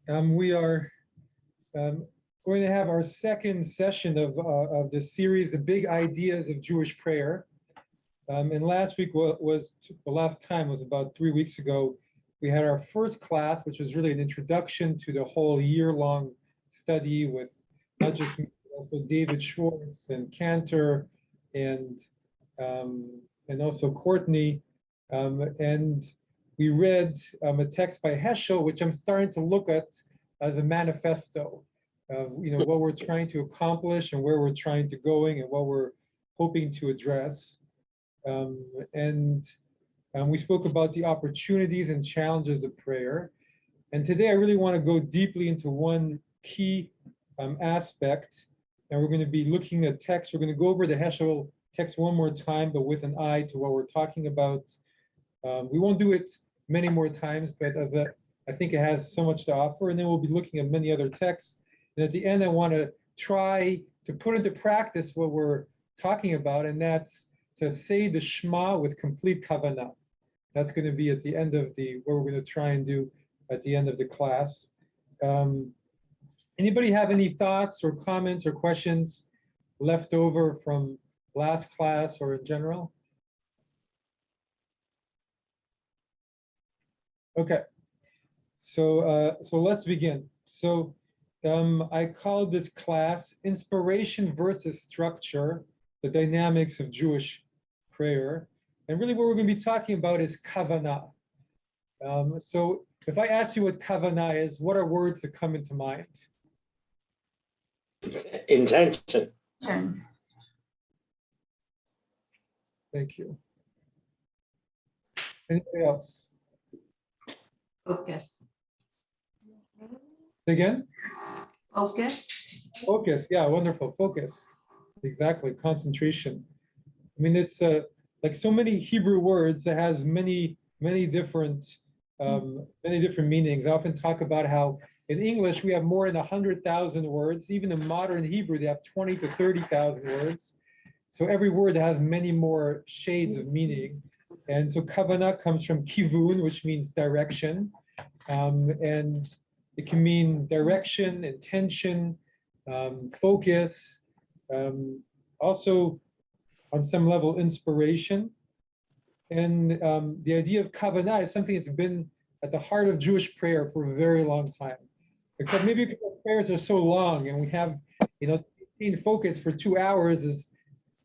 We are going to have our second session of this series, The Big Ideas of Jewish Prayer. And last week was the last time was about 3 weeks ago. We had our first class, which was really an introduction to the whole year-long study with not just me, but also David Schwartz and Cantor and also Courtney. And we read a text by Heschel, which I'm starting to look at as a manifesto of what we're trying to accomplish and where we're trying to going and what we're hoping to address. We spoke about the opportunities and challenges of prayer. And today I really want to go deeply into one key aspect. And we're going to be looking at text. We're going to go over the Heschel text one more time, but with an eye to what we're talking about. We won't do it many more times, but I think it has so much to offer. And then we'll be looking at many other texts. And at the end, I want to try to put into practice what we're talking about, and that's to say the Shema with complete kavanah. That's going to be at the end of what we're going to try and do at the end of the class. Anybody have any thoughts or comments or questions left over from last class or in general? Okay, so let's begin. So I called this class Inspiration versus Structure, the Dynamics of Jewish Prayer. And really what we're going to be talking about is kavanah. So if I ask you what kavanah is, what are words that come into mind? Intention. Thank you. Anybody else? Focus. Again? Focus. Focus, yeah, wonderful. Focus. Exactly, concentration. I mean, it's like so many Hebrew words that has many different meanings. I often talk about how in English we have more than 100,000 words. Even in modern Hebrew, they have 20 to 30,000 words. So every word has many more shades of meaning. And so kavanah comes from kivun, which means direction. And it can mean direction, intention, focus, also on some level inspiration. And the idea of kavanah is something that's been at the heart of Jewish prayer for a very long time. Because maybe because prayers are so long and we have, focus for 2 hours is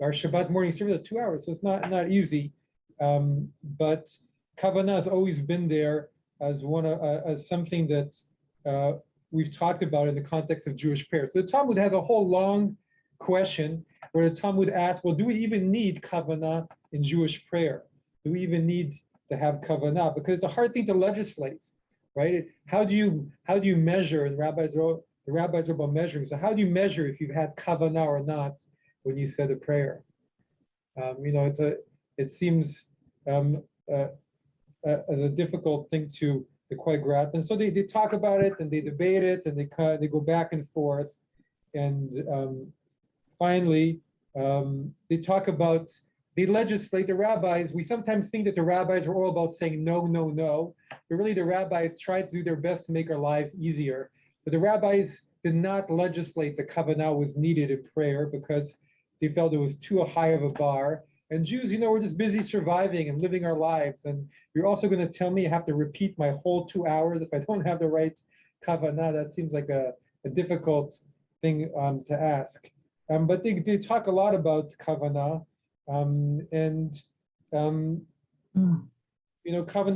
our Shabbat morning service at 2 hours, so it's not easy. But kavanah has always been there as as something that we've talked about in the context of Jewish prayer. So the Talmud has a whole long question where the Talmud asks, well, do we even need kavanah in Jewish prayer? Do we even need to have kavanah? Because it's a hard thing to legislate, right? How do you measure? And the rabbis are about measuring. So how do you measure if you've had kavanah or not when you said a prayer? It seems as a difficult thing to quite grasp. And so they talk about it and they debate it and they go back and forth. And finally, they legislate. The rabbis, we sometimes think that the rabbis are all about saying no, no, no, but really the rabbis try to do their best to make our lives easier. But the rabbis did not legislate that kavanah was needed in prayer because they felt it was too high of a bar. And Jews, we're just busy surviving and living our lives. And you're also going to tell me I have to repeat my whole 2 hours if I don't have the right kavanah. That seems like a difficult thing to ask. But they talk a lot about kavanah. Kavanah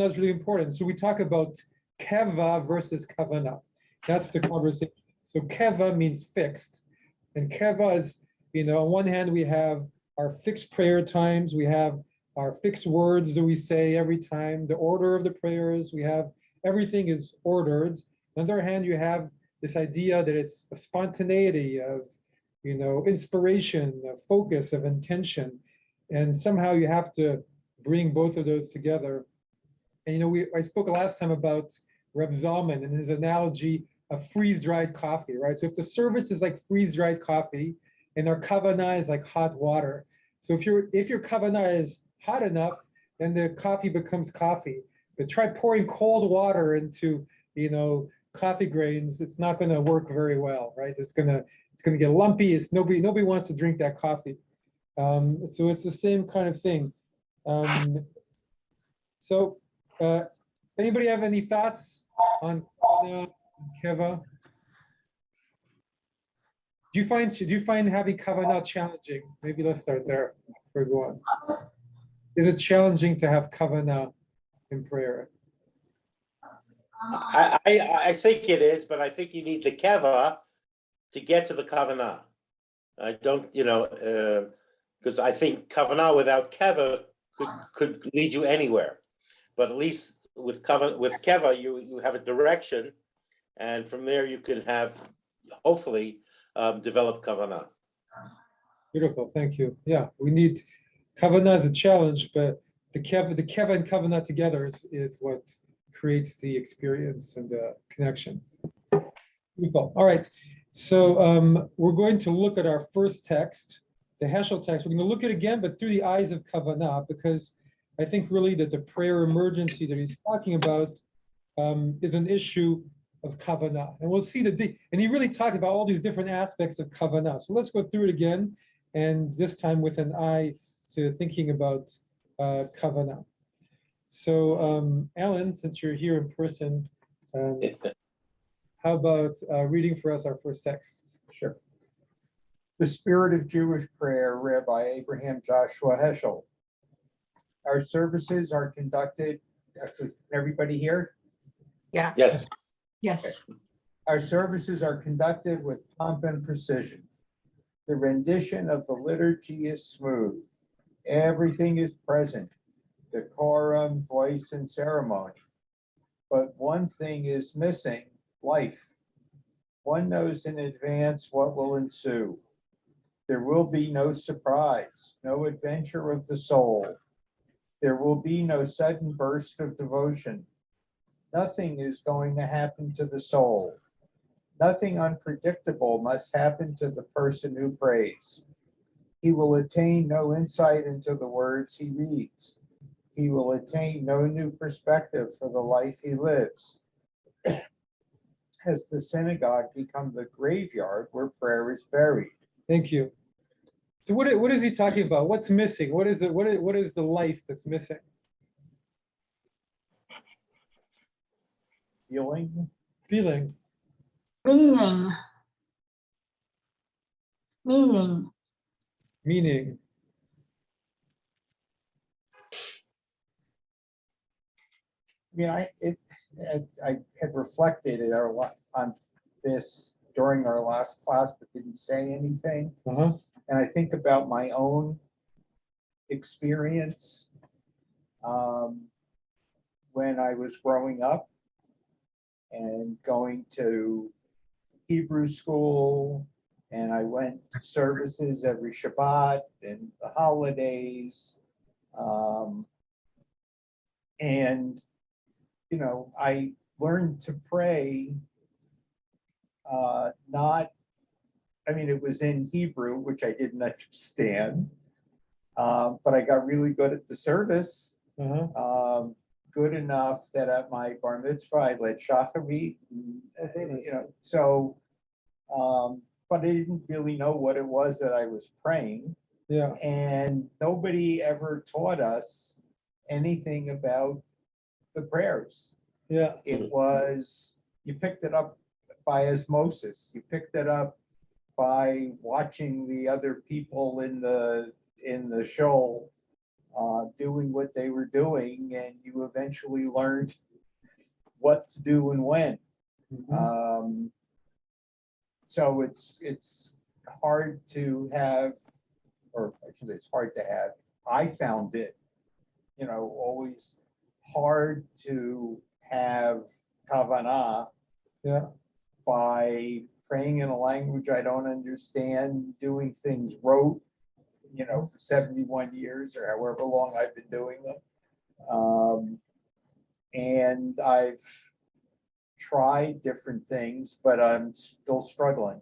is really important. So we talk about Kava versus kavanah. That's the conversation. So Kava means fixed. And Kava is, on one hand, we have our fixed prayer times. We have our fixed words that we say every time, the order of the prayers. We have everything is ordered. On the other hand, you have this idea that it's a spontaneity of, inspiration, of focus, of intention. And somehow you have to bring both of those together. And I spoke last time about Reb Zalman and his analogy of freeze-dried coffee, right? So if the service is like freeze-dried coffee and our kavanah is like hot water. So if your kavanah is hot enough, then the coffee becomes coffee. But try pouring cold water into, coffee grains, it's not going to work very well, right? It's gonna get lumpy. It's nobody wants to drink that coffee. So it's the same kind of thing. So anybody have any thoughts on Kava? Do you find having kavanah challenging? Maybe let's start there before we go on. Is it challenging to have kavanah in prayer? I think it is, but I think you need the kava to get to the kavanah. I don't, because I think kavanah without kava could lead you anywhere. But at least with kava, you have a direction, and from there you can have, hopefully, develop kavanah. Beautiful, thank you. Yeah, we need kavanah as a challenge, but the kava and kavanah together is what creates the experience and the connection. Beautiful. All right. So we're going to look at our first text, the Heschel text. We're going to look at it again, but through the eyes of kavanah, because I think really that the prayer emergency that he's talking about is an issue of kavanah. And we'll see and he really talked about all these different aspects of kavanah. So let's go through it again, and this time with an eye to thinking about kavanah. So Alan, since you're here in person, how about reading for us our first text? Sure. The Spirit of Jewish Prayer, Rabbi Abraham Joshua Heschel. Our services are conducted, actually, everybody here? Yeah. Yes. Yes. Our services are conducted with pomp and precision. The rendition of the liturgy is smooth. Everything is present, decorum, voice, and ceremony. But one thing is missing, life. One knows in advance what will ensue. There will be no surprise, no adventure of the soul. There will be no sudden burst of devotion. Nothing is going to happen to the soul. Nothing unpredictable must happen to the person who prays. He will attain no insight into the words he reads. He will attain no new perspective for the life he lives. Has the synagogue become the graveyard where prayer is buried? Thank you. So what is he talking about? What's missing? What is the life that's missing? Feeling? Feeling. Meaning. Meaning. Meaning. I mean, I had reflected on this during our last class, but didn't say anything. Uh-huh. And I think about my own experience when I was growing up and going to Hebrew school, and I went to services every Shabbat and the holidays. And, I learned to pray, it was in Hebrew, which I didn't understand, but I got really good at the service. Uh-huh. Good enough that at my bar mitzvah, I led shacharit, but I didn't really know what it was that I was praying. Yeah. And nobody ever taught us anything about the prayers. Yeah. It was, you picked it up by osmosis. You picked it up by watching the other people in the show doing what they were doing, and you eventually learned what to do and when. Mm-hmm. So it's hard to have, or I should say it's hard to have. I found it, always hard to have kavanah by praying in a language I don't understand, doing things rote, for 71 years or however long I've been doing them. And I've tried different things, but I'm still struggling.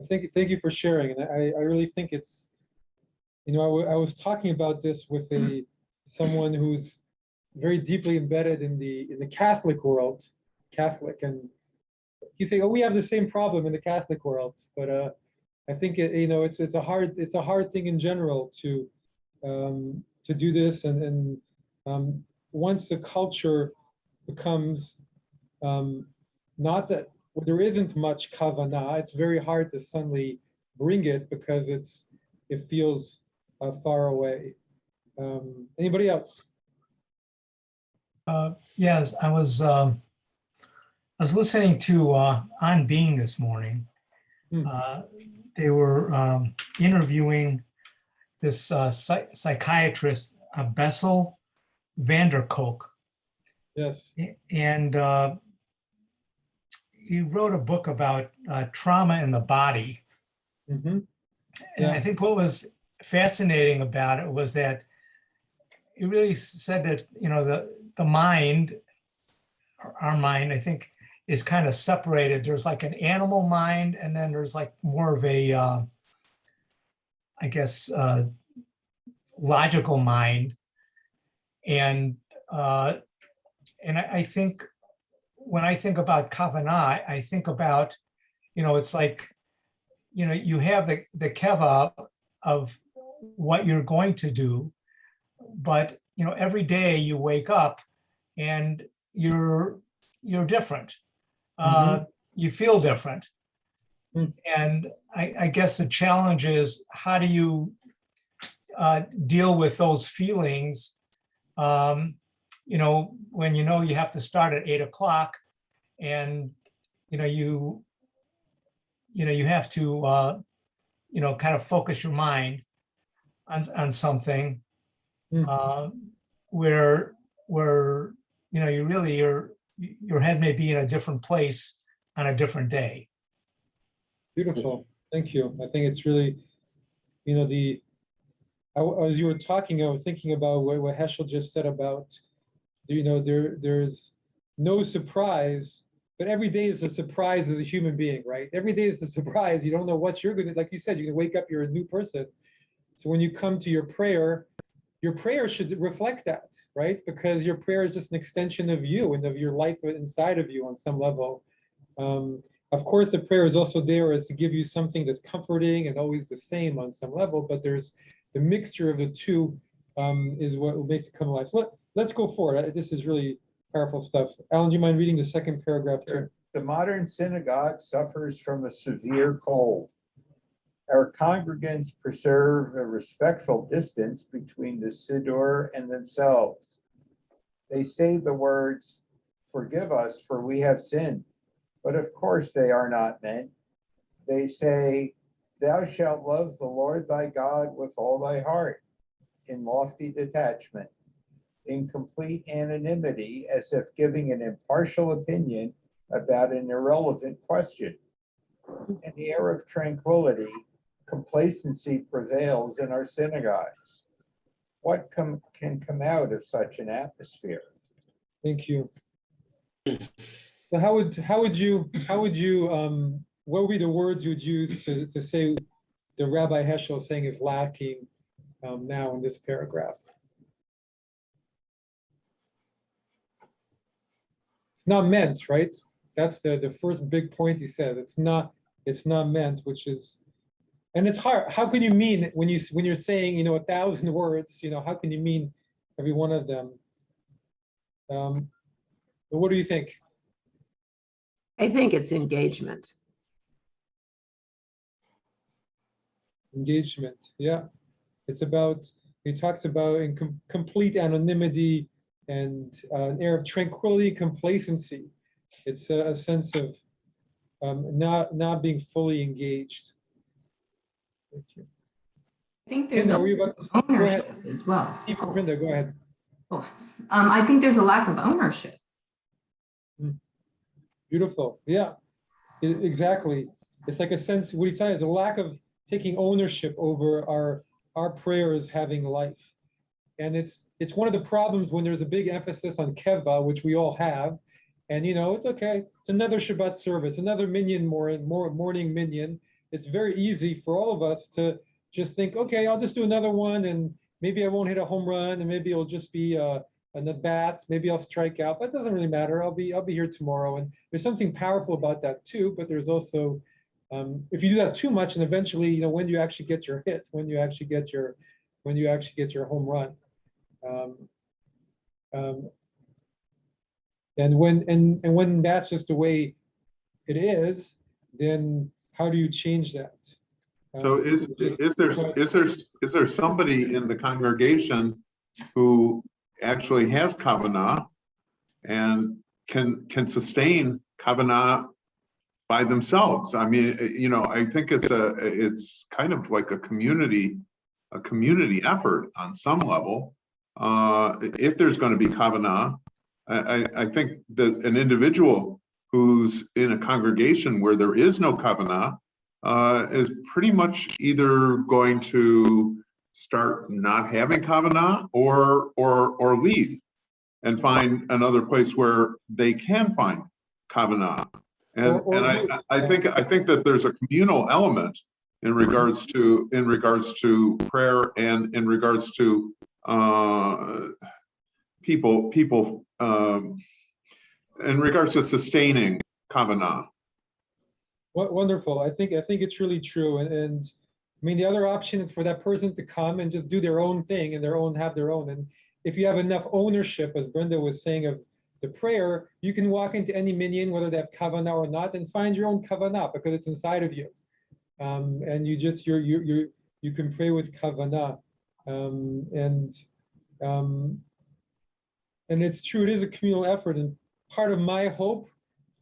Thank you for sharing. And I really think it's, I was talking about this with someone who's very deeply embedded in the Catholic world, Catholic, and you say, oh, we have the same problem in the Catholic world, but I think it's a hard thing in general to do this, and once the culture becomes not that there isn't much kavanah, it's very hard to suddenly bring it because it feels far away. Anybody else? Yes, I was listening to On Being this morning. Hmm. They were interviewing this psychiatrist, Bessel van der Kolk, Yes. and he wrote a book about trauma in the body. Mm-hmm. And Yeah. I think what was fascinating about it was that he really said that, the mind, our mind, I think, is kind of separated. There's like an animal mind, and then there's like more of a, I guess, logical mind. And I think when I think about kavanah, I think about, it's like, you have the kava of what you're going to do, but every day you wake up and you're different. You feel different. And I guess the challenge is, how do you deal with those feelings when you have to start at 8 o'clock, and you have to kind of focus your mind on something where you really, your head may be in a different place on a different day. Beautiful. Thank you. I think it's really, as you were talking, I was thinking about what Heschel just said about, there's no surprise, but every day is a surprise as a human being, right? Every day is a surprise. You don't know what you're gonna, like you said, you can wake up, you're a new person. So when you come to your prayer should reflect that, right? Because your prayer is just an extension of you and of your life inside of you on some level. Of course, the prayer is also there as to give you something that's comforting and always the same on some level, but there's the mixture of the two is what makes it come alive. So let's go forward. This is really powerful stuff. Alan, do you mind reading the second paragraph too? The modern synagogue suffers from a severe cold. Our congregants preserve a respectful distance between the Siddur and themselves. They say the words, "Forgive us, for we have sinned," but of course they are not meant. They say, "Thou shalt love the Lord thy God with all thy heart," in lofty detachment, in complete anonymity, as if giving an impartial opinion about an irrelevant question. In the air of tranquility, complacency prevails in our synagogues. What can come out of such an atmosphere? Thank you. So how would you what would be the words you would use to say the Rabbi Heschel is saying is lacking now in this paragraph? It's not meant, right? That's the first big point he says. It's not meant, which is, and it's hard. How can you mean when you're saying 1,000 words? How can you mean every one of them? But what do you think? I think it's engagement. Engagement, yeah. It's about, he talks about in complete anonymity and an air of tranquility, complacency. It's a sense of not being fully engaged. Thank you. I think there's Pinda, were you about to say? Go ahead. ownership as well. Pinda, go ahead. I think there's a lack of ownership. Beautiful. Yeah, exactly. It's like a sense, what he said is a lack of taking ownership over our prayers having life. And it's one of the problems when there's a big emphasis on Kava, which we all have. And it's okay. It's another Shabbat service, another minion morning minion. It's very easy for all of us to just think, okay, I'll just do another one, and maybe I won't hit a home run, and maybe it'll just be and the bat, maybe I'll strike out. That doesn't really matter. I'll be here tomorrow. And there's something powerful about that too. But there's also, if you do that too much, and eventually, you know, when you actually get your hit, when you actually get your home run, and when that's just the way it is, then how do you change that? So is there somebody in the congregation who actually has kavanah and can sustain kavanah by themselves? I mean, you know, I think it's kind of like a community effort on some level. If there's going to be kavanah, I think that an individual who's in a congregation where there is no kavanah is pretty much either going to start not having kavanah or leave and find another place where they can find kavanah. And I think that there's a communal element in regards to prayer and in regards to people in regards to sustaining kavanah. Wonderful. I think it's really true. And I mean, the other option is for that person to come and just do their own thing and have their own. And if you have enough ownership, as Brenda was saying, of the prayer, you can walk into any minion, whether they have kavanah or not, and find your own kavanah because it's inside of you. And you can pray with kavanah. And it's true, it is a communal effort. And part of my hope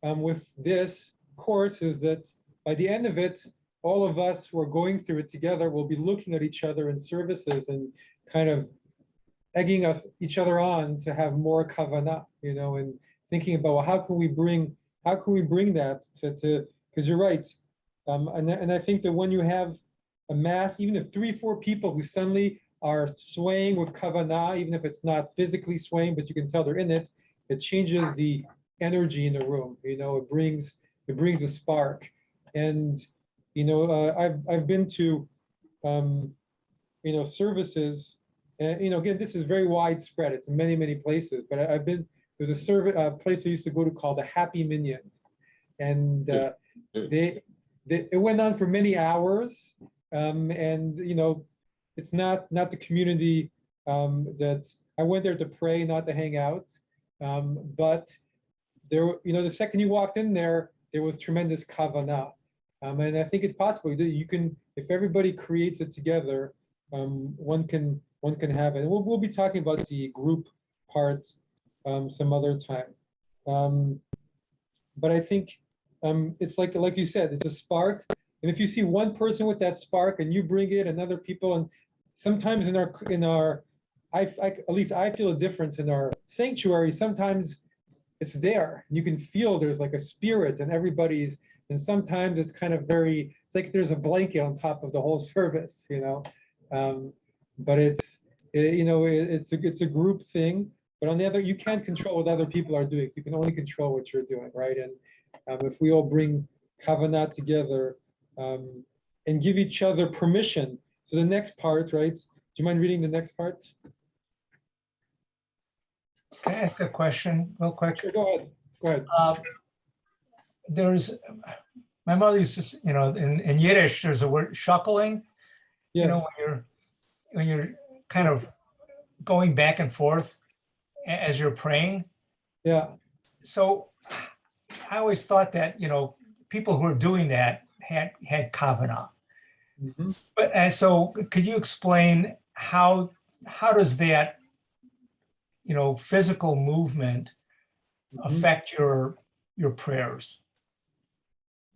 with this course is that by the end of it, all of us who are going through it together will be looking at each other in services and kind of egging each other on to have more kavanah, you know, and thinking about, well, how can we bring that to because you're right. And I think that when you have a mass, even if 3-4 people who suddenly are swaying with kavanah, even if it's not physically swaying, but you can tell they're in it, it changes the energy in the room. You know, it brings a spark. And you know, I've been to you know, services, and you know, again, this is very widespread. It's in many places. But there's a place I used to go to called the Happy Minion, and it went on for many hours. And you know, it's not the community that I went there to pray, not to hang out. But there, you know, the second you walked in there was tremendous kavanah. And I think it's possible that you can, if everybody creates it together, one can have it. And we'll be talking about the group part some other time. But I think it's like you said, it's a spark. And if you see one person with that spark and you bring it and other people, and sometimes in our at least I feel a difference in our sanctuary. Sometimes it's there. You can feel there's like a spirit and everybody's, and sometimes it's kind of it's like there's a blanket on top of the whole service, you know. But you know, it's a group thing. But on the other, you can't control what other people are doing. You can only control what you're doing, right? And if we all bring kavanah together and give each other permission. So the next part, right? Do you mind reading the next part? Can I ask a question real quick? Sure, go ahead. My mother used to, you know, in Yiddish, there's a word shuttling. Yes. You know, when you're kind of going back and forth as you're praying. Yeah. So I always thought that, you know, people who are doing that had kavanah. Mm-hmm. But so could you explain how does that, you know, physical movement affect your prayers?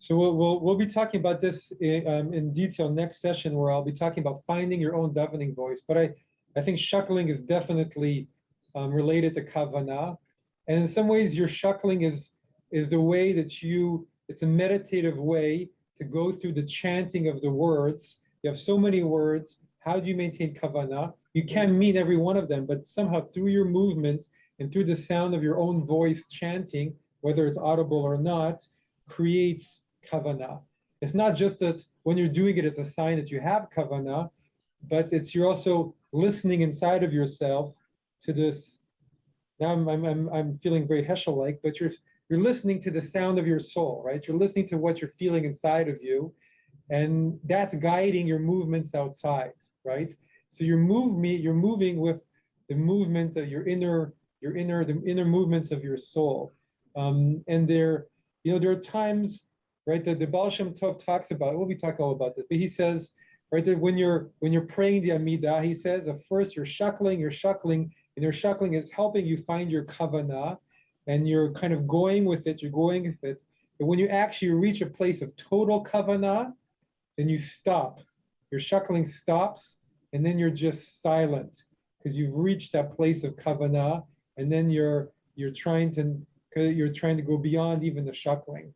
So we'll be talking about this in detail next session, where I'll be talking about finding your own davening voice. But I think shuttling is definitely related to kavanah, and in some ways, your shuttling is the way that it's a meditative way to go through the chanting of the words. You have so many words. How do you maintain kavanah? You can't mean every one of them, but somehow through your movement and through the sound of your own voice chanting, whether it's audible or not, creates kavanah. It's not just that when you're doing it, it's a sign that you have kavanah, but you're also listening inside of yourself to this now I'm feeling very Heschel-like, but you're listening to the sound of your soul, right? You're listening to what you're feeling inside of you, and that's guiding your movements outside, right? So you're moving with the movement of the inner movements of your soul. And there are times, right, that the Baal Shem Tov talks about, we'll be talking all about this, but he says, right, that when you're praying the Amidah, he says, at first you're shuttling, and your shuttling is helping you find your kavanah, and you're kind of going with it, But when you actually reach a place of total kavanah, then you stop. Your shuttling stops, and then you're just silent, because you've reached that place of kavanah, and then you're trying to go beyond even the shuttling.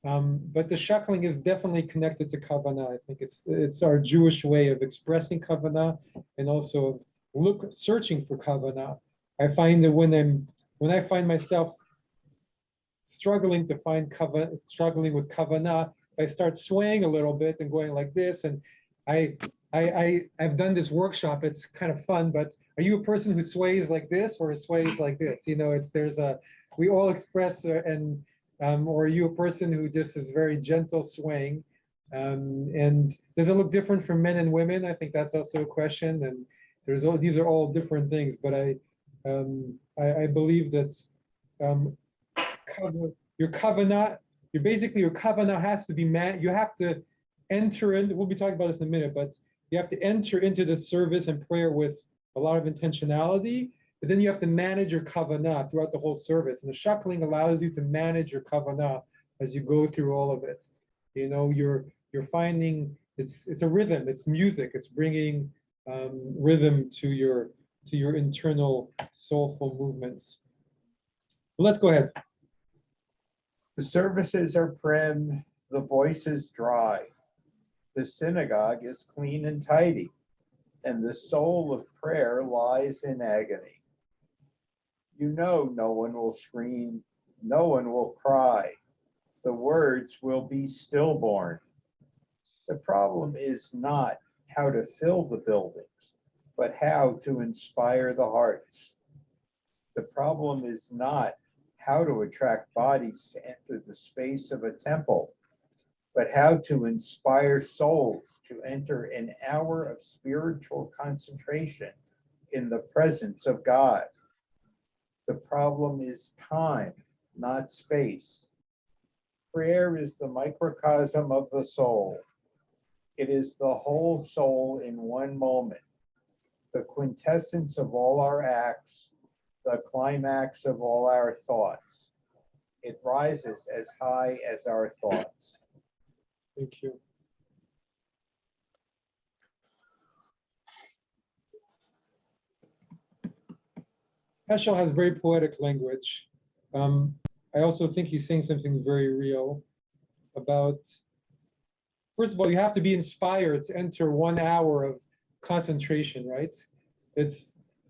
But the shuttling is definitely connected to kavanah. I think it's our Jewish way of expressing kavanah, and also of searching for kavanah. I find that when I find myself struggling with kavanah, if I start swaying a little bit and going like this, and I've done this workshop, it's kind of fun, but are you a person who sways like this or sways like this? We all express, or are you a person who just is very gentle swaying? And does it look different for men and women? I think that's also a question, and these are all different things, but I believe that your kavanah, your kavanah has to be you have to enter in, we'll be talking about this in a minute, but you have to enter into the service and prayer with a lot of intentionality, but then you have to manage your kavanah throughout the whole service. And the shuttling allows you to manage your kavanah as you go through all of it. You're finding it's a rhythm, it's music, it's bringing rhythm to your internal soulful movements. Let's go ahead. The services are prim, the voice is dry. The synagogue is clean and tidy, and the soul of prayer lies in agony. No one will scream, no one will cry. The words will be stillborn. The problem is not how to fill the buildings, but how to inspire the hearts. The problem is not how to attract bodies to enter the space of a temple, but how to inspire souls to enter an hour of spiritual concentration in the presence of God. The problem is time, not space. Prayer is the microcosm of the soul. It is the whole soul in one moment, the quintessence of all our acts, the climax of all our thoughts. It rises as high as our thoughts. Thank you. Heschel has very poetic language. I also think he's saying something very real about, first of all, you have to be inspired to enter 1 hour of concentration, right?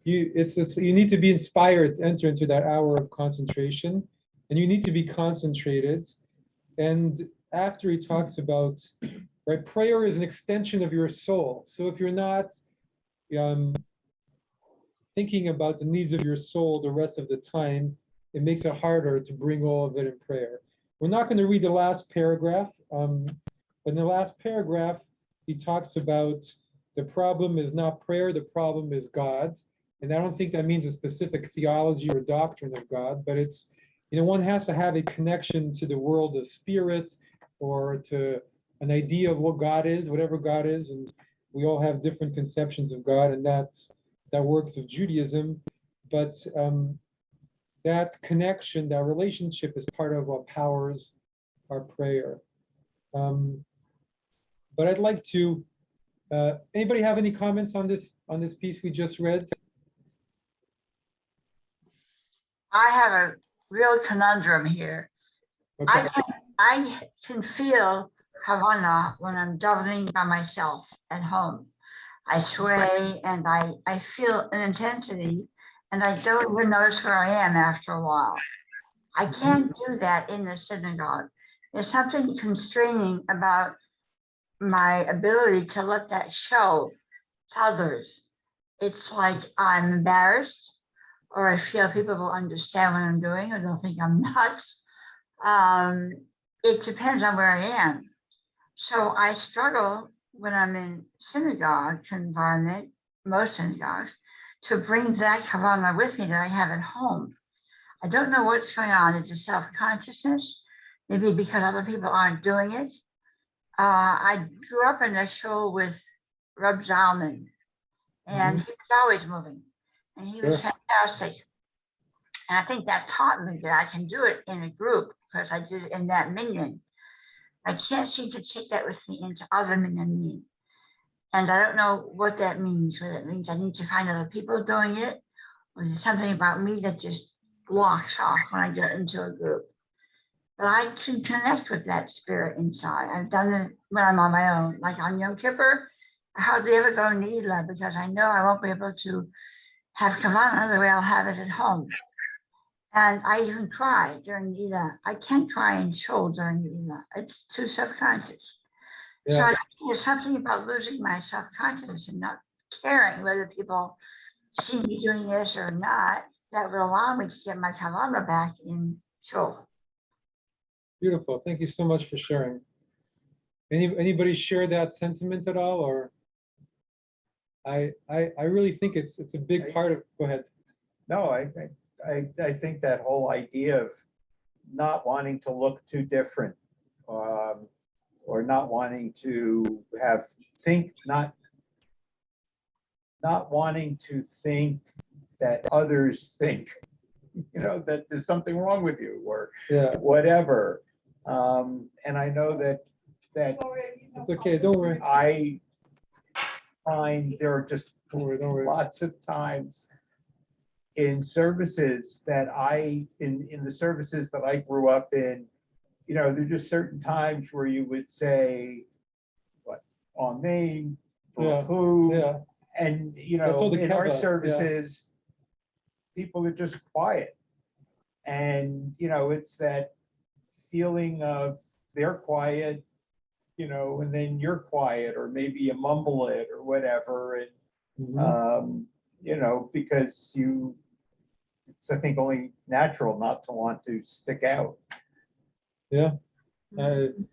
You need to be inspired to enter into that hour of concentration, and you need to be concentrated. And after he talks about, right, prayer is an extension of your soul. So if you're not thinking about the needs of your soul the rest of the time, it makes it harder to bring all of it in prayer. We're not going to read the last paragraph, but in the last paragraph, he talks about the problem is not prayer, the problem is God. And I don't think that means a specific theology or doctrine of God, but it's, one has to have a connection to the world of spirit or to an idea of what God is, whatever God is. And we all have different conceptions of God, and that works of Judaism. But that connection, that relationship is part of what powers our prayer. But I'd like to, anybody have any comments on this piece we just read? I have a real conundrum here. Okay. I can feel kavanaugh when I'm davening by myself at home. I sway and I feel an intensity, and I don't even notice where I am after a while. I can't do that in the synagogue. There's something constraining about my ability to let that show to others. It's like I'm embarrassed, or I feel people will understand what I'm doing, or they'll think I'm nuts. It depends on where I am. So I struggle when I'm in synagogue environment, most synagogues, to bring that kavanah with me that I have at home. I don't know what's going on. It's a self-consciousness, maybe because other people aren't doing it. I grew up in a shul with Reb Zalman, and he was always moving, and he was fantastic. And I think that taught me that I can do it in a group because I did it in that minion. I can't seem to take that with me into other minion. And I don't know what that means, whether it means I need to find other people doing it, or there's something about me that just blocks off when I get into a group. But I can connect with that spirit inside. I've done it when I'm on my own, like on Yom Kippur. I hardly ever go in Neilah because I know I won't be able to have kavanah the way I'll have it at home. And I even cry during Neilah. I can't cry in shul during Neilah. It's too self-conscious. So I think there's something about losing my self-consciousness and not caring whether people see me doing this or not that would allow me to get my kavanah back in shul. Beautiful. Thank you so much for sharing. Anybody share that sentiment at all, or? I really think it's a big part of. Go ahead. No, I think that whole idea of not wanting to look too different, or not wanting to not wanting to think that others think, that there's something wrong with you or whatever. And I know that It's okay. Don't worry. I find there are just lots of times in services that in the services that I grew up in, there are just certain times where you would say, what, Amen, Baruch, and in our services, people are just quiet. And, it's that feeling of they're quiet, and then you're quiet, or maybe you mumble it or whatever. And, because it's, I think, only natural not to want to stick out. Yeah. And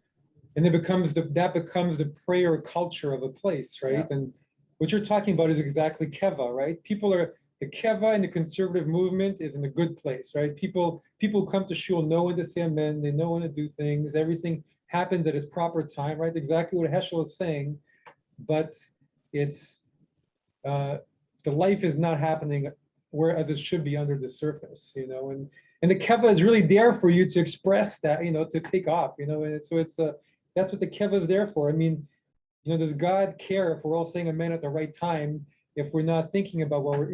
that becomes the prayer culture of a place, right? Yeah. And what you're talking about is exactly Kava, right? The Kava in the conservative movement is in a good place, right? People come to shul know when to say amen, they know when to do things, everything happens at its proper time, right? Exactly what Heschel is saying, but it's the life is not happening whereas it should be under the surface, and the Kava is really there for you to express that, to take off, and so it's that's what the Kava is there for. I mean, does God care if we're all saying amen at the right time if we're not thinking about what we're,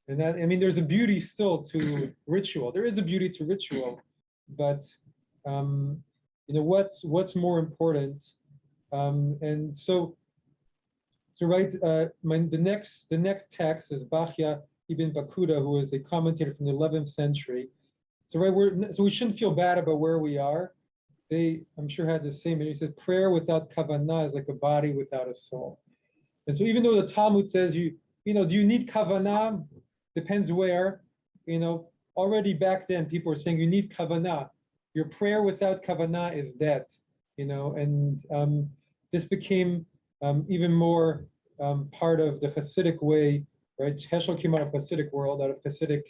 and that, I mean, there's a beauty still to ritual. There is a beauty to ritual, but what's more important? And so right, the next text is Bachya Ibn Bakuda, who is a commentator from the 11th century. So right, so we shouldn't feel bad about where we are. They, I'm sure, had the same. He said, prayer without kavanah is like a body without a soul. And so even though the Talmud says do you need kavanah? Depends where. Already back then people were saying you need kavanah. Your prayer without kavanah is dead. And this became even more part of the Hasidic way, right? Heschel came out of Hasidic world, out of Hasidic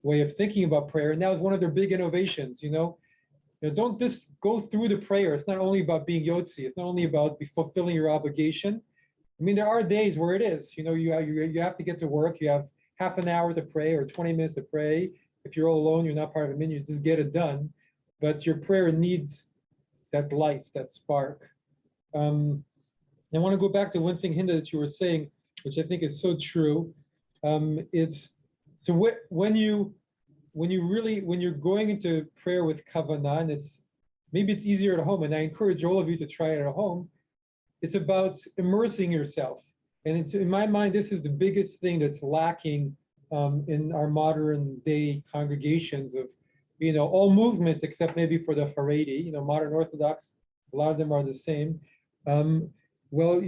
way of thinking about prayer, and that was one of their big innovations. Don't just go through the prayer. It's not only about being yotzi. It's not only about fulfilling your obligation. I mean, there are days where it is. You have to get to work. You have half an hour to pray or 20 minutes to pray. If you're all alone, you're not part of a minion. Just get it done. But your prayer needs that life, that spark. I want to go back to one thing, Hinda, that you were saying, which I think is so true. When you're going into prayer with kavanah, and maybe it's easier at home, and I encourage all of you to try it at home. It's about immersing yourself, and in my mind, this is the biggest thing that's lacking in our modern day congregations of, all movements except maybe for the Haredi, modern Orthodox. A lot of them are the same. Well,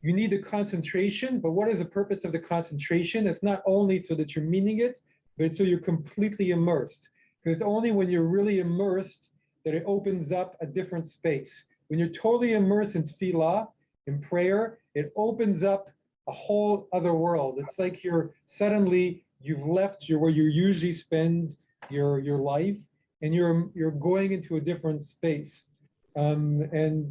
you need the concentration, but what is the purpose of the concentration? It's not only so that you're meaning it, but it's so you're completely immersed. Because it's only when you're really immersed that it opens up a different space. When you're totally immersed in tefillah, in prayer, it opens up a whole other world. It's like you've left where you usually spend your life, and you're going into a different space. You're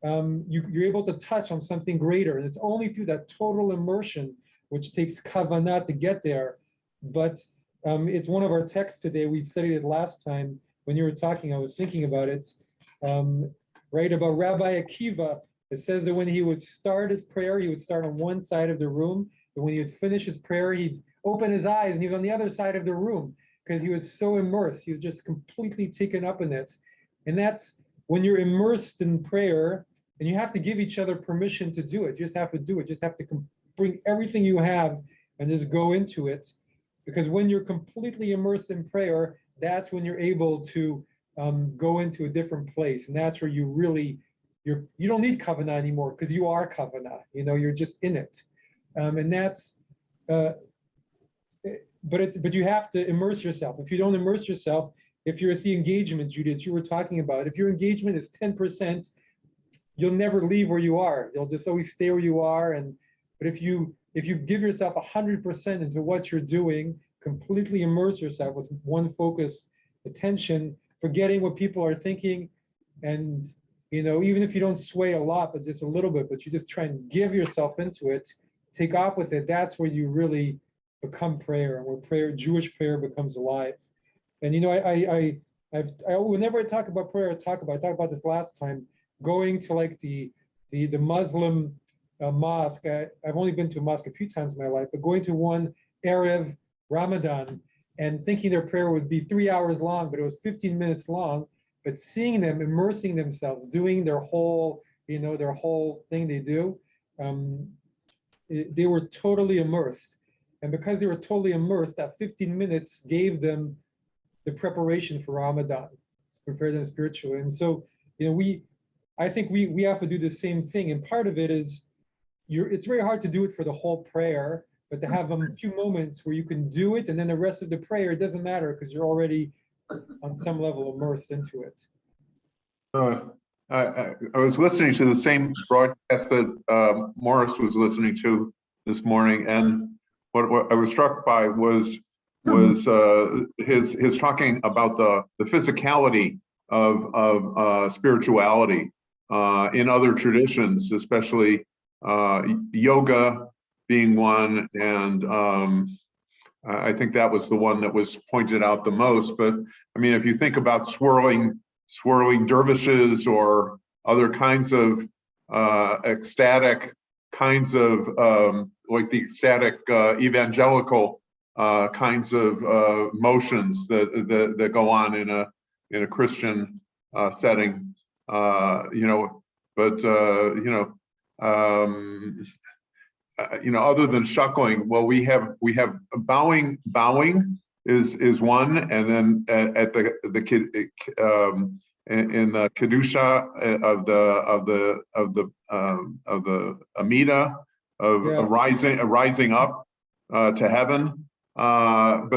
able to touch on something greater. And it's only through that total immersion, which takes kavanah to get there. But it's one of our texts today. We studied it last time. When you were talking, I was thinking about it, right, about Rabbi Akiva. It says that when he would start his prayer, he would start on one side of the room. And when he would finish his prayer, he'd open his eyes and he was on the other side of the room because he was so immersed. He was just completely taken up in it. And that's when you're immersed in prayer, and you have to give each other permission to do it. You just have to do it. You just have to bring everything you have and just go into it. Because when you're completely immersed in prayer, that's when you're able to go into a different place. And that's where you really, you don't need kavanah anymore because you are kavanah. You're just in it. And that's, but you have to immerse yourself. If you don't immerse yourself, if you're the engagement, Judy, that you were talking about, if your engagement is 10%, you'll never leave where you are. You'll just always stay where you are. But if you give yourself 100% into what you're doing, completely immerse yourself with one focus, attention, forgetting what people are thinking, and even if you don't sway a lot, but just a little bit, but you just try and give yourself into it, take off with it. That's where you really become prayer, and where Jewish prayer becomes alive. And whenever I talk about prayer, I talk about this last time, going to like the Muslim mosque. I've only been to a mosque a few times in my life, but going to one Erev Ramadan and thinking their prayer would be 3 hours long, but it was 15 minutes long. But seeing them immersing themselves, doing their whole thing they do, they were totally immersed. And because they were totally immersed, that 15 minutes gave them the preparation for Ramadan, to prepare them spiritually. And so, I think we have to do the same thing. And part of it is, it's very hard to do it for the whole prayer, but to have a few moments where you can do it, and then the rest of the prayer, it doesn't matter because you're already on some level immersed into it. I was listening to the same broadcast that Morris was listening to this morning, and what I was struck by was his talking about the physicality of spirituality in other traditions, especially yoga being one, and I think that was the one that was pointed out the most. But I mean, if you think about swirling dervishes or other kinds of ecstatic kinds of like the ecstatic evangelical kinds of motions that go on in a Christian setting, other than shuttling, well, we have bowing is one, and then at the in the kedusha of the amida of rising up to heaven, but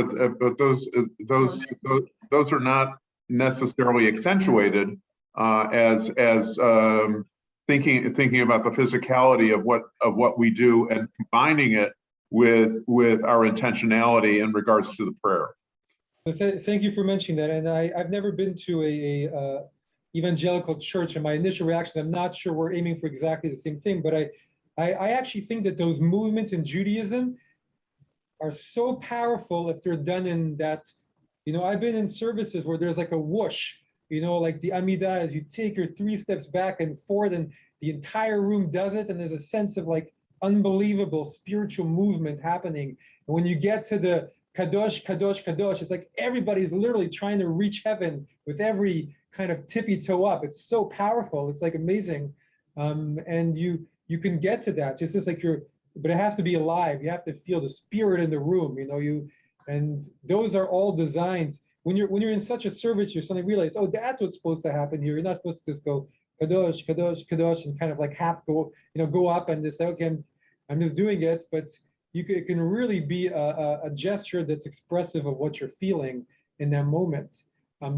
those are not necessarily accentuated as thinking about the physicality of what we do and combining it with our intentionality in regards to the prayer. Thank you for mentioning that. And I've never been to a evangelical church, and my initial reaction, I'm not sure we're aiming for exactly the same thing, but I actually think that those movements in Judaism are so powerful if they're done in that, I've been in services where there's like a whoosh, like the Amidah, as you take your 3 steps back and forth, and the entire room does it, and there's a sense of like unbelievable spiritual movement happening. And when you get to the Kadosh, Kadosh, Kadosh, it's like everybody's literally trying to reach heaven with every kind of tippy toe up. It's so powerful. It's like amazing. And you can get to that. Just as like but it has to be alive. You have to feel the spirit in the room, and those are all designed. When you're in such a service, you suddenly realize, oh, that's what's supposed to happen here. You're not supposed to just go kadosh, kadosh, kadosh, and kind of like half go, go up and just say, okay, I'm just doing it. But it can really be a gesture that's expressive of what you're feeling in that moment.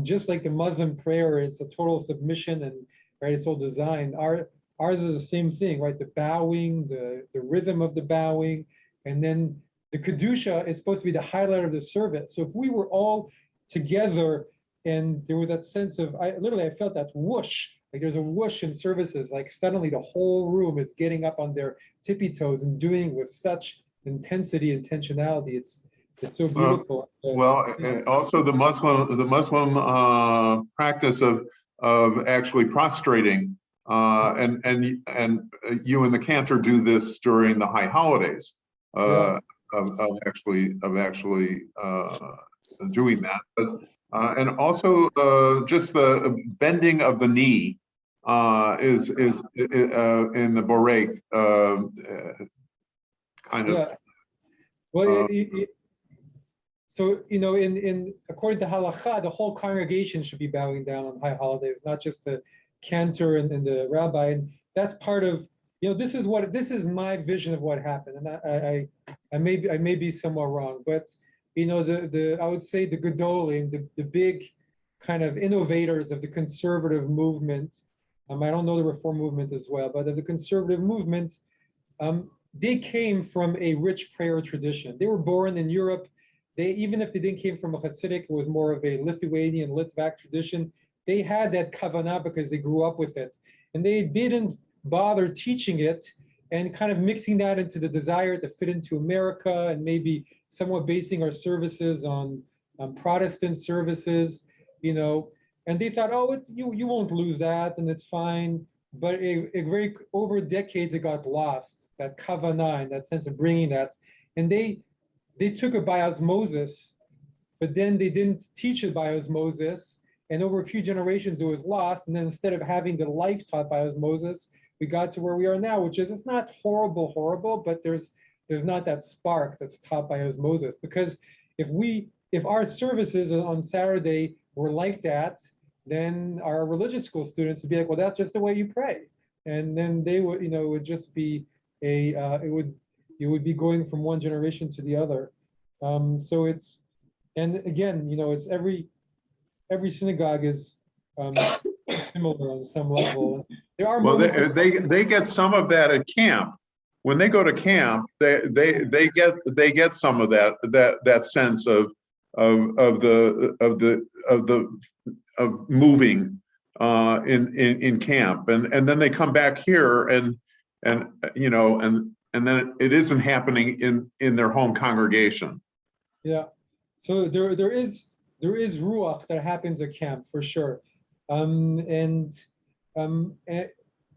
Just like the Muslim prayer is a total submission and right, it's all designed. Ours is the same thing, right? The bowing, the rhythm of the bowing, and then the kedusha is supposed to be the highlight of the service. So if we were all together and there was that sense of, I felt that whoosh, like there's a whoosh in services, like suddenly the whole room is getting up on their tippy toes and doing with such intensity and intentionality. It's so beautiful. Also the Muslim practice of actually prostrating, and you and the cantor do this during the high holidays. Of actually doing that, but and also just the bending of the knee is in the borek kind of. Well, so in according to halacha, the whole congregation should be bowing down on high holidays, not just the cantor and the rabbi, and that's part of. This is my vision of what happened, and I may be somewhat wrong, but I would say the gedolim, the big kind of innovators of the conservative movement. I don't know the reform movement as well, but of the conservative movement, they came from a rich prayer tradition. They were born in Europe. Even if they didn't came from a Hasidic, it was more of a Lithuanian, Litvak tradition. They had that kavanah because they grew up with it, and they didn't bother teaching it and kind of mixing that into the desire to fit into America and maybe somewhat basing our services on Protestant services, and they thought, oh, you won't lose that and it's fine. But over decades, it got lost, that kavanah, and that sense of bringing that. And they took it by osmosis, but then they didn't teach it by osmosis. And over a few generations, it was lost. And then instead of having the life taught by osmosis, we got to where we are now, which is, it's not horrible, but there's not that spark that's taught by osmosis. Because if our services on Saturday were like that, then our religious school students would be like, well, that's just the way you pray. And then they would, it would just be you would be going from one generation to the other. So it's, and again, it's every synagogue is similar on some level. There are they get some of that at camp. When they go to camp, they get some of that sense of moving in camp, and then they come back here and then it isn't happening in their home congregation. Yeah, so there is ruach that happens at camp for sure,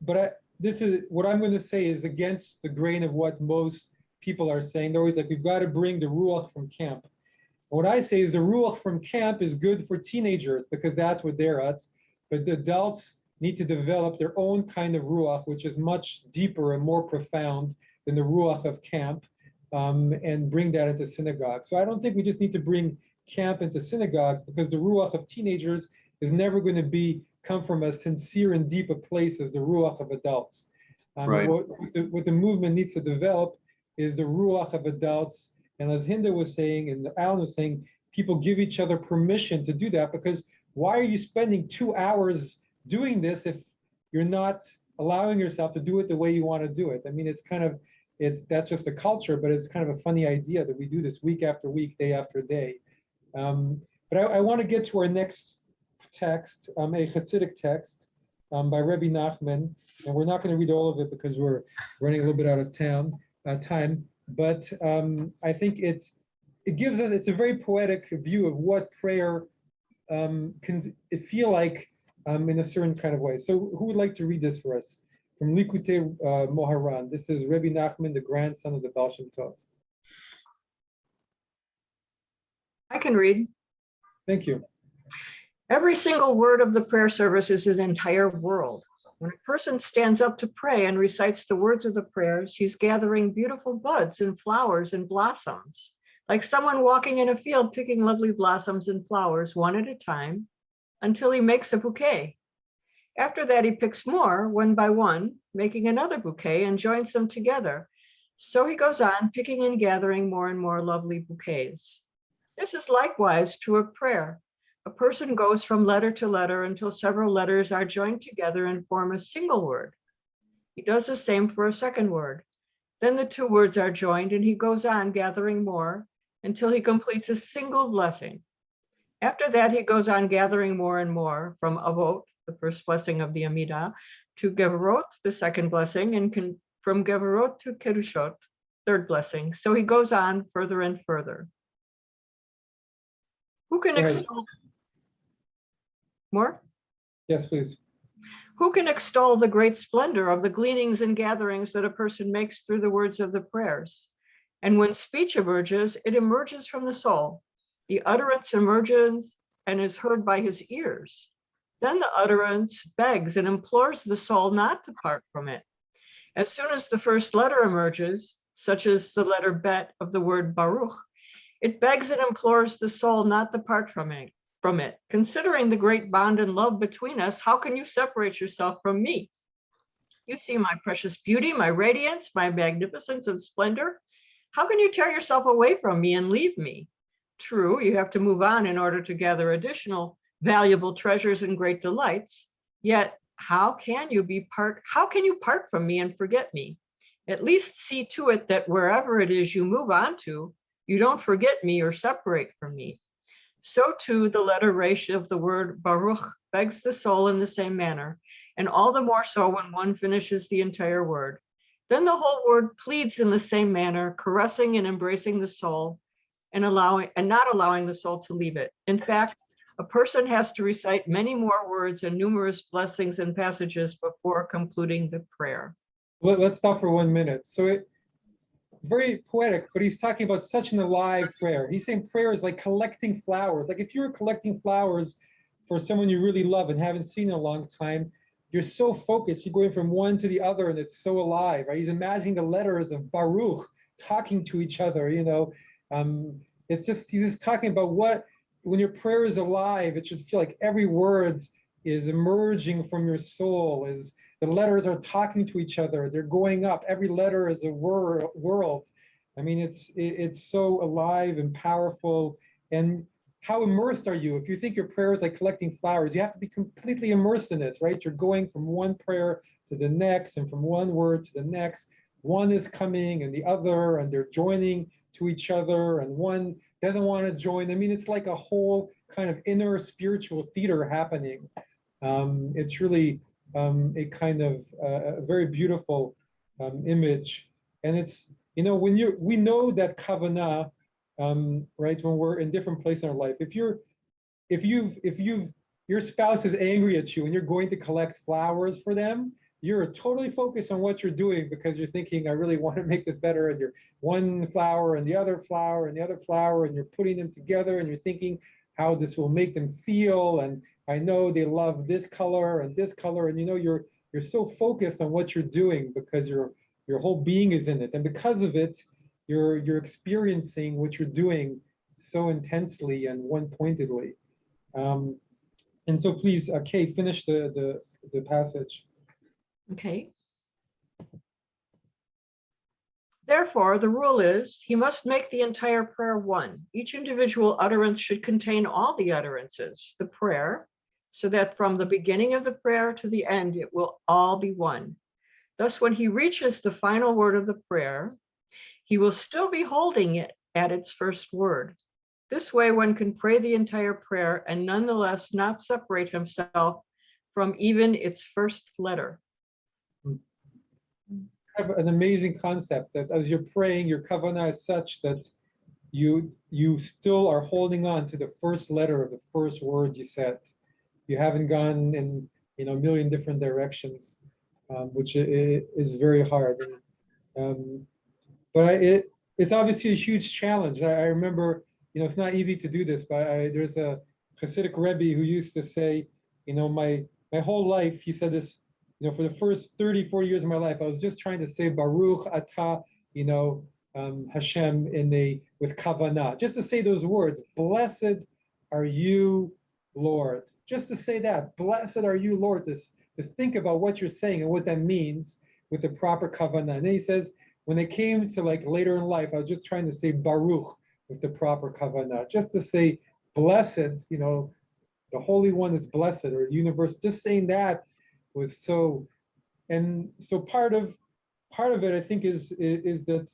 but this is what I'm going to say is against the grain of what most people are saying. They're always like, we've got to bring the ruach from camp. What I say is the ruach from camp is good for teenagers because that's what they're at, but the adults need to develop their own kind of ruach, which is much deeper and more profound than the ruach of camp, and bring that into synagogue. So I don't think we just need to bring camp into synagogue, because the ruach of teenagers is never going to come from as sincere and deep a place as the ruach of adults. Right. What the movement needs to develop is the ruach of adults. And as Hinda was saying, and Alan was saying, people give each other permission to do that, because why are you spending 2 hours doing this if you're not allowing yourself to do it the way you want to do it? I mean, that's just a culture, but it's kind of a funny idea that we do this week after week, day after day. But I want to get to our next text, a Hasidic text by Rabbi Nachman, and we're not going to read all of it because we're running a little bit out of time. But I think it gives us, it's a very poetic view of what prayer can feel like in a certain kind of way. So who would like to read this for us? From Likutei Moharan. This is Rabbi Nachman, the grandson of the Baal Shem Tov. I can read. Thank you. Every single word of the prayer service is an entire world. When a person stands up to pray and recites the words of the prayers, he's gathering beautiful buds and flowers and blossoms, like someone walking in a field picking lovely blossoms and flowers one at a time until he makes a bouquet. After that, he picks more one by one, making another bouquet and joins them together. So he goes on picking and gathering more and more lovely bouquets. This is likewise true of prayer. A person goes from letter to letter until several letters are joined together and form a single word. He does the same for a second word. Then the two words are joined and he goes on gathering more until he completes a single blessing. After that, he goes on gathering more and more from Avot, the first blessing of the Amidah, to Gevarot, the second blessing, and from Gevarot to Kedushot, third blessing. So he goes on further and further. Who can Go ahead. extol more? Yes, please. Who can extol the great splendor of the gleanings and gatherings that a person makes through the words of the prayers? And when speech emerges, it emerges from the soul. The utterance emerges and is heard by his ears. Then the utterance begs and implores the soul not to part from it. As soon as the first letter emerges, such as the letter bet of the word Baruch, it begs and implores the soul not to part from it. Considering the great bond and love between us, how can you separate yourself from me? You see my precious beauty, my radiance, my magnificence and splendor. How can you tear yourself away from me and leave me? True, you have to move on in order to gather additional valuable treasures and great delights. Yet, how can you part from me and forget me? At least see to it that wherever it is you move on to, you don't forget me or separate from me. So too, the letter resh of the word Baruch begs the soul in the same manner, and all the more so when one finishes the entire word. Then the whole word pleads in the same manner, caressing and embracing the soul and not allowing the soul to leave it. In fact, a person has to recite many more words and numerous blessings and passages before concluding the prayer. Let's stop for 1 minute. So very poetic, but he's talking about such an alive prayer. He's saying prayer is like collecting flowers. Like if you were collecting flowers for someone you really love and haven't seen in a long time, you're so focused, you're going from one to the other and it's so alive, right? He's imagining the letters of Baruch talking to each other, you know. He's just talking about when your prayer is alive, it should feel like every word is emerging from your soul, is the letters are talking to each other, they're going up, every letter is a world. I mean, it's so alive and powerful. And how immersed are you? If you think your prayer is like collecting flowers, you have to be completely immersed in it, right? You're going from one prayer to the next and from one word to the next. One is coming and the other, and they're joining to each other, and one doesn't want to join. I mean, it's like a whole kind of inner spiritual theater happening. It's really a kind of a very beautiful image. And it's, you know, we know that kavanah, right, when we're in different places in our life, if your spouse is angry at you and you're going to collect flowers for them, you're totally focused on what you're doing because you're thinking, I really want to make this better. And you're one flower and the other flower and the other flower, and you're putting them together and you're thinking how this will make them feel. And I know they love this color and this color. And you know, you're so focused on what you're doing because your whole being is in it. And because of it, you're experiencing what you're doing so intensely and one-pointedly. And so please, Kay, finish the passage. Okay. Therefore, the rule is he must make the entire prayer one. Each individual utterance should contain all the utterances, the prayer, so that from the beginning of the prayer to the end, it will all be one. Thus, when he reaches the final word of the prayer, he will still be holding it at its first word. This way, one can pray the entire prayer and nonetheless not separate himself from even its first letter. Have an amazing concept that as you're praying, your kavanah is such that you still are holding on to the first letter of the first word you said. You haven't gone in a million different directions, which is very hard. But it's obviously a huge challenge. I remember, it's not easy to do this, but there's a Hasidic Rabbi who used to say, my whole life, he said this, for the first 30, 40 years of my life, I was just trying to say Baruch Atah, Hashem with kavanah, just to say those words, blessed are you, Lord. Just to say that, blessed are you, Lord, just think about what you're saying and what that means with the proper kavanah. And then he says, when it came to like later in life, I was just trying to say Baruch with the proper kavanah, just to say blessed, the Holy One is blessed, or universe. Just saying that was so, and so part of it, I think, is that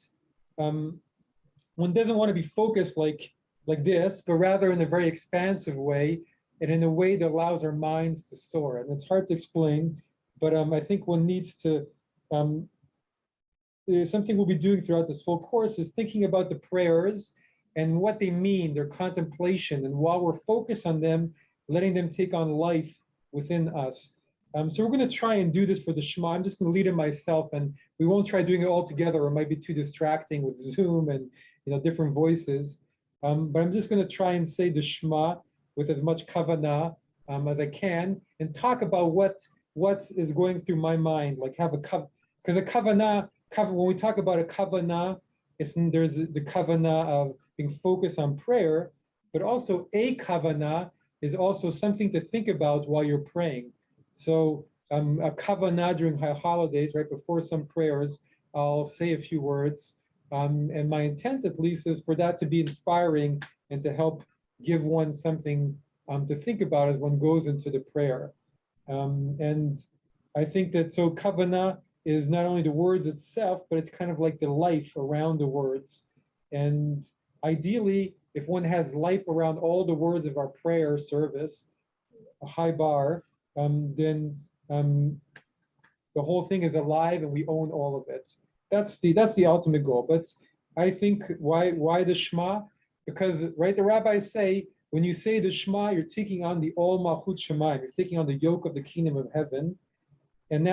one doesn't want to be focused like this, but rather in a very expansive way, and in a way that allows our minds to soar. And it's hard to explain, but I think one needs to, something we'll be doing throughout this whole course is thinking about the prayers and what they mean, their contemplation, and while we're focused on them, letting them take on life within us. So we're going to try and do this for the Shema. I'm just going to lead it myself, and we won't try doing it all together, or it might be too distracting with Zoom and different voices. But I'm just going to try and say the Shema with as much kavanah as I can, and talk about what is going through my mind, like have a because a kavanah, when we talk about a kavanah, there's the kavanah of being focused on prayer, but also a kavanah is also something to think about while you're praying. So a kavanah during high holidays, right before some prayers, I'll say a few words. And my intent, at least, is for that to be inspiring and to help give one something to think about as one goes into the prayer. And I think that so kavanah is not only the words itself, but it's kind of like the life around the words. And ideally, if one has life around all the words of our prayer service, a high bar, then the whole thing is alive and we own all of it. That's the ultimate goal. But I think why the Shema? Because right, the rabbis say when you say the Shema, you're taking on the Ol Malchut Shemayim, you're taking on the yoke of the kingdom of heaven, and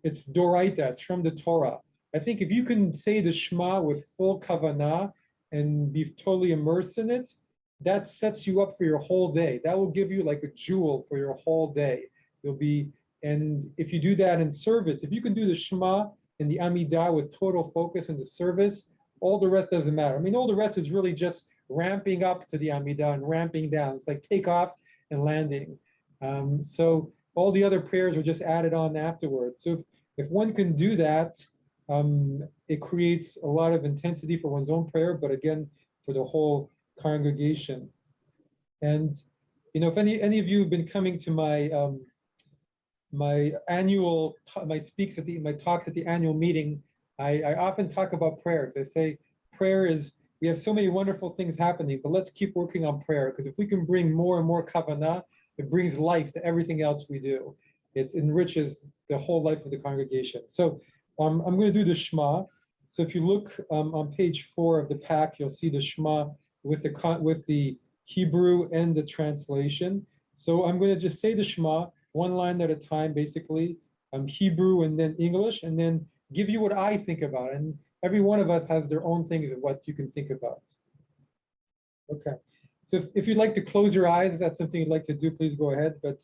it's doraita, it's from the Torah. I think if you can say the Shema with full kavanah and be totally immersed in it, that sets you up for your whole day. That will give you like a jewel for your whole day. And if you do that in service, if you can do the Shema in the Amidah with total focus in the service, all the rest doesn't matter. I mean, all the rest is really just ramping up to the Amidah and ramping down. It's like takeoff and landing. So all the other prayers are just added on afterwards. So if one can do that, it creates a lot of intensity for one's own prayer, but again, for the whole congregation. And if any of you have been coming to my my talks at the annual meeting, I often talk about prayer, because I say prayer is, we have so many wonderful things happening, but let's keep working on prayer, because if we can bring more and more kavanah, it brings life to everything else we do. It enriches the whole life of the congregation. So I'm going to do the Shema. So if you look on page 4 of the pack, you'll see the Shema with the Hebrew and the translation. So I'm going to just say the Shema one line at a time, basically, Hebrew and then English, and then give you what I think about. And every one of us has their own things of what you can think about. Okay. So if you'd like to close your eyes, if that's something you'd like to do, please go ahead, but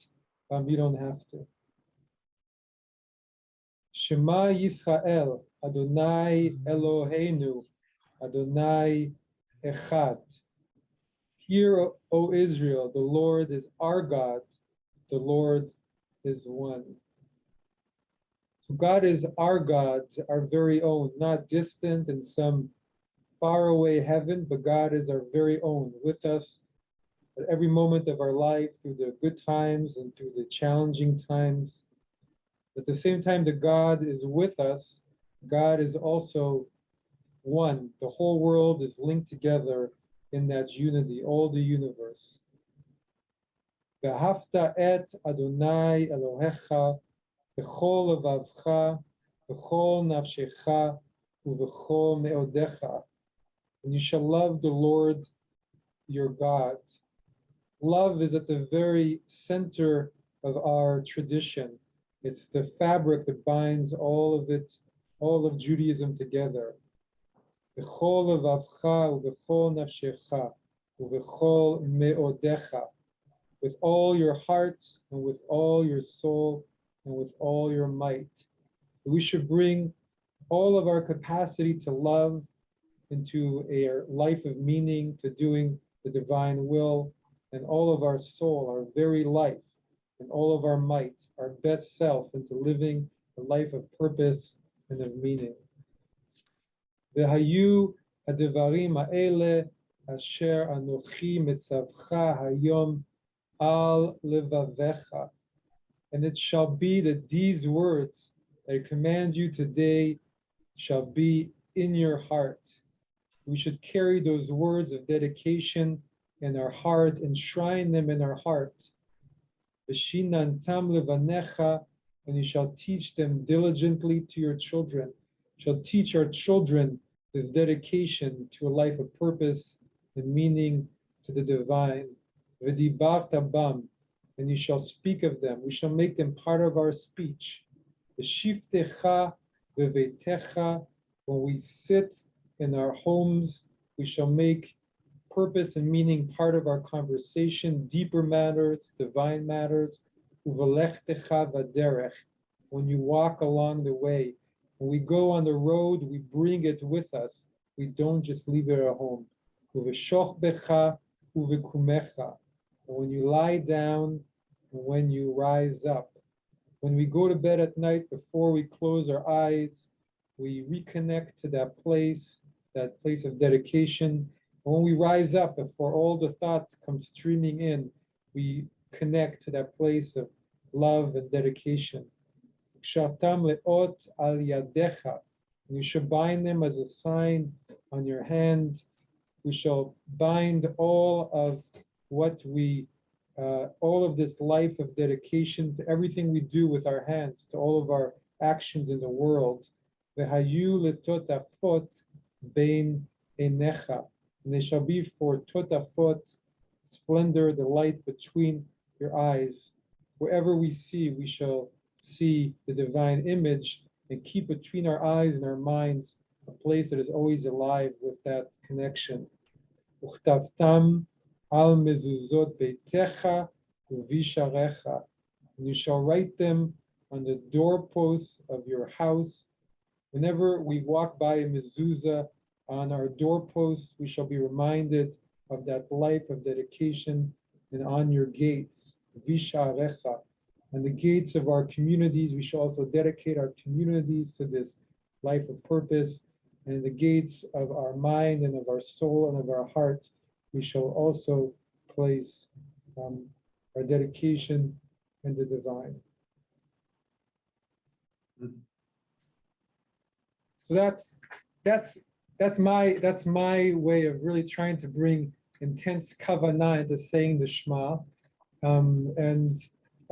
you don't have to. Shema Yisrael, Adonai Eloheinu, Adonai Echad. Hear, O Israel, the Lord is our God, the Lord is one. So God is our God, our very own, not distant in some faraway heaven, but God is our very own, with us at every moment of our life, through the good times and through the challenging times. At the same time that God is with us, God is also one. The whole world is linked together in that unity, all the universe. Ve'ahavta et Adonai Elohecha b'chol levavcha, b'chol nafshecha, u'b'chol me'odecha. And you shall love the Lord your God. Love is at the very center of our tradition. It's the fabric that binds all of it, all of Judaism together. B'chol levavcha, u'b'chol nafshecha, u'b'chol me'odecha. With all your heart and with all your soul and with all your might. We should bring all of our capacity to love into a life of meaning, to doing the divine will, and all of our soul, our very life, and all of our might, our best self, into living a life of purpose and of meaning. V'hayu ha'devarim ha'ele asher anochi mitzavcha hayom al levavecha. And it shall be that these words that I command you today shall be in your heart. We should carry those words of dedication in our heart, enshrine them in our heart. V'shinantam levanecha, and you shall teach them diligently to your children. You shall teach our children this dedication to a life of purpose and meaning to the divine. V'dibarta bam, and you shall speak of them. We shall make them part of our speech. V'shiftecha v'veitecha, when we sit in our homes, we shall make purpose and meaning part of our conversation, deeper matters, divine matters. Uvelechtecha v'derech, when you walk along the way. When we go on the road, we bring it with us. We don't just leave it at home. Uveshochbecha uvekumecha, when you lie down and when you rise up. When we go to bed at night, before we close our eyes, we reconnect to that place of dedication. And when we rise up, before all the thoughts come streaming in, we connect to that place of love and dedication. Kshatam leot al yadecha, you shall bind them as a sign on your hand. We shall bind all of what we, all of this life of dedication to everything we do with our hands, to all of our actions in the world. V'hayu letotafot bein enecha, and they shall be for totafot, splendor, the light between your eyes. Wherever we see, we shall see the divine image, and keep between our eyes and our minds a place that is always alive with that connection. Uchtavtam al mezuzot beitecha uvisharecha, and you shall write them on the doorposts of your house. Whenever we walk by a mezuzah on our doorposts, we shall be reminded of that life of dedication, and on your gates, visharecha. And the gates of our communities, we shall also dedicate our communities to this life of purpose. And the gates of our mind and of our soul and of our heart, we shall also place our dedication in the divine. So that's my way of really trying to bring intense kavanah into saying the Shema. And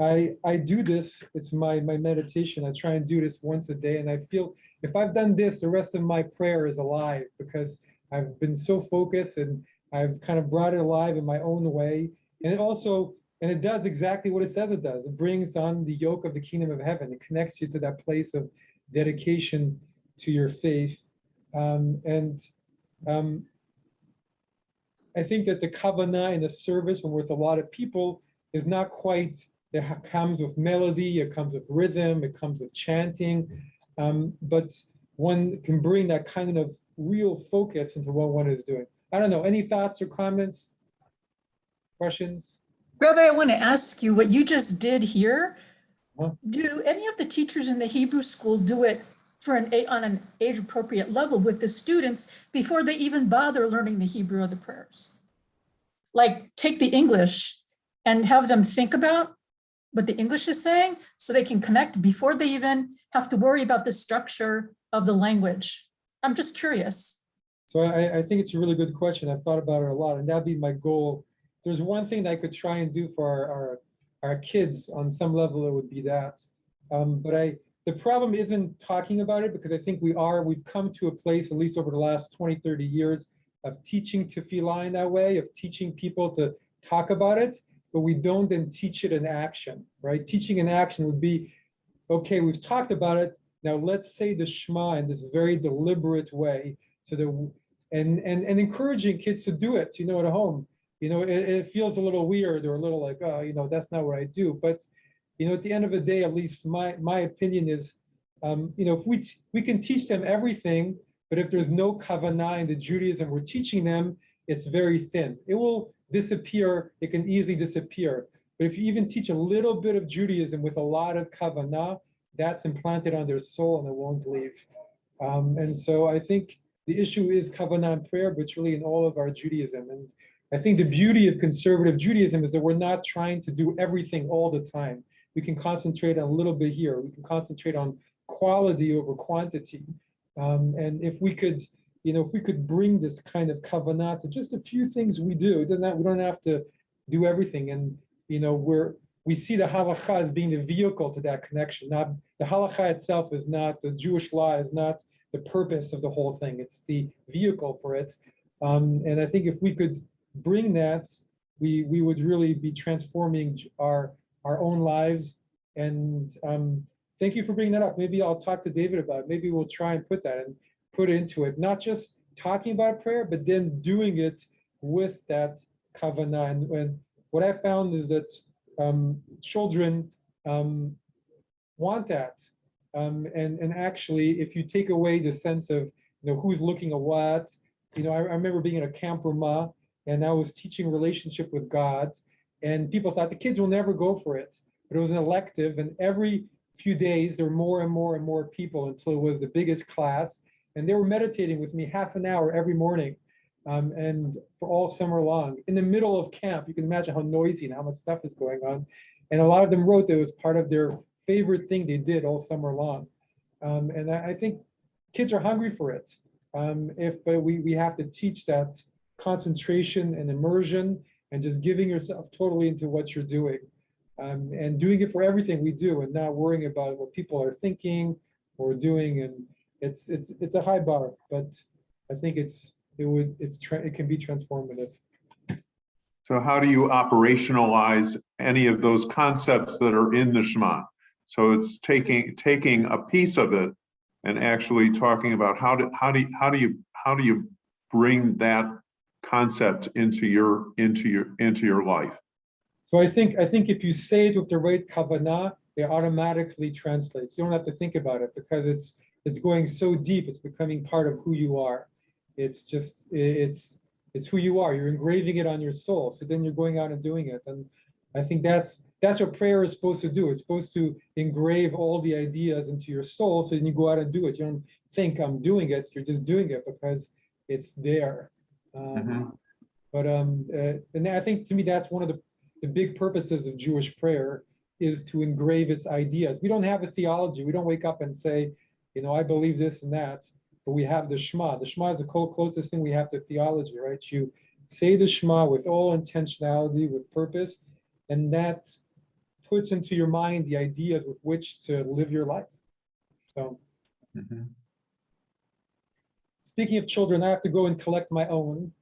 I do this, it's my meditation. I try and do this once a day, and I feel if I've done this, the rest of my prayer is alive, because I've been so focused and I've kind of brought it alive in my own way. And it does exactly what it says it does. It brings on the yoke of the kingdom of heaven. It connects you to that place of dedication to your faith. I think that the kavanah in a service when we're with a lot of people is not quite, it comes with melody, it comes with rhythm, it comes with chanting, but one can bring that kind of real focus into what one is doing. I don't know, any thoughts or comments, questions? Rabbi, I want to ask you what you just did here. Huh? Do any of the teachers in the Hebrew school do it on an age appropriate level with the students before they even bother learning the Hebrew of the prayers? Like take the English and have them think about what the English is saying so they can connect before they even have to worry about the structure of the language. I'm just curious. So I think it's a really good question. I've thought about it a lot, and that'd be my goal. There's one thing that I could try and do for our kids on some level, it would be that. But the problem isn't talking about it, because I think we've come to a place, at least over the last 20, 30 years, of teaching tefillah in that way, of teaching people to talk about it, but we don't then teach it in action, right? Teaching in action would be, okay, we've talked about it, now let's say the Shema in this very deliberate way, so that, and encouraging kids to do it, at home. It feels a little weird or a little like, oh, that's not what I do. But, at the end of the day, at least my opinion is, if we can teach them everything, but if there's no kavanah in the Judaism we're teaching them, it's very thin. It will disappear. It can easily disappear. But if you even teach a little bit of Judaism with a lot of kavanah, that's implanted on their soul and it won't leave. And so I think the issue is kavanah and prayer, but it's really in all of our Judaism. And I think the beauty of conservative Judaism is that we're not trying to do everything all the time. We can concentrate on a little bit here. We can concentrate on quality over quantity. And if we could, if we could bring this kind of kavanah to just a few things we do, it doesn't we don't have to do everything. And we see the halakha as being the vehicle to that connection. Not the halakha itself is not, the Jewish law is not the purpose of the whole thing. It's the vehicle for it. And I think if we could bring that, we would really be transforming our own lives. And thank you for bringing that up. Maybe I'll talk to David about it. Maybe we'll try and put it into it. Not just talking about prayer, but then doing it with that kavanah. And what I found is that children want that. And actually, if you take away the sense of who's looking at what, I remember being in a camp Ramah, and I was teaching relationship with God, and people thought the kids will never go for it, but it was an elective, and every few days there were more and more and more people until it was the biggest class, and they were meditating with me half an hour every morning, and for all summer long. In the middle of camp, you can imagine how noisy and how much stuff is going on, and a lot of them wrote that it was part of their favorite thing they did all summer long. And I think kids are hungry for it. But we have to teach that concentration and immersion and just giving yourself totally into what you're doing, and doing it for everything we do, and not worrying about what people are thinking or doing. And it's a high bar, but I think it can be transformative. So how do you operationalize any of those concepts that are in the Shema? So it's taking a piece of it and actually talking about how do you bring that concept into your life. So I think if you say it with the right kavanah, it automatically translates. You don't have to think about it because it's going so deep. It's becoming part of who you are. It's who you are. You're engraving it on your soul. So then you're going out and doing it. And I think that's what prayer is supposed to do. It's supposed to engrave all the ideas into your soul. So then you go out and do it. You don't think I'm doing it. You're just doing it because it's there. But and I think to me that's one of the big purposes of Jewish prayer is to engrave its ideas. We don't have a theology. We don't wake up and say, I believe this and that. But we have the Shema. The Shema is the closest thing we have to theology, right? You say the Shema with all intentionality, with purpose, and that puts into your mind the ideas with which to live your life. So, speaking of children, I have to go and collect my own.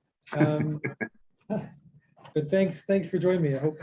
But thanks for joining me. I hope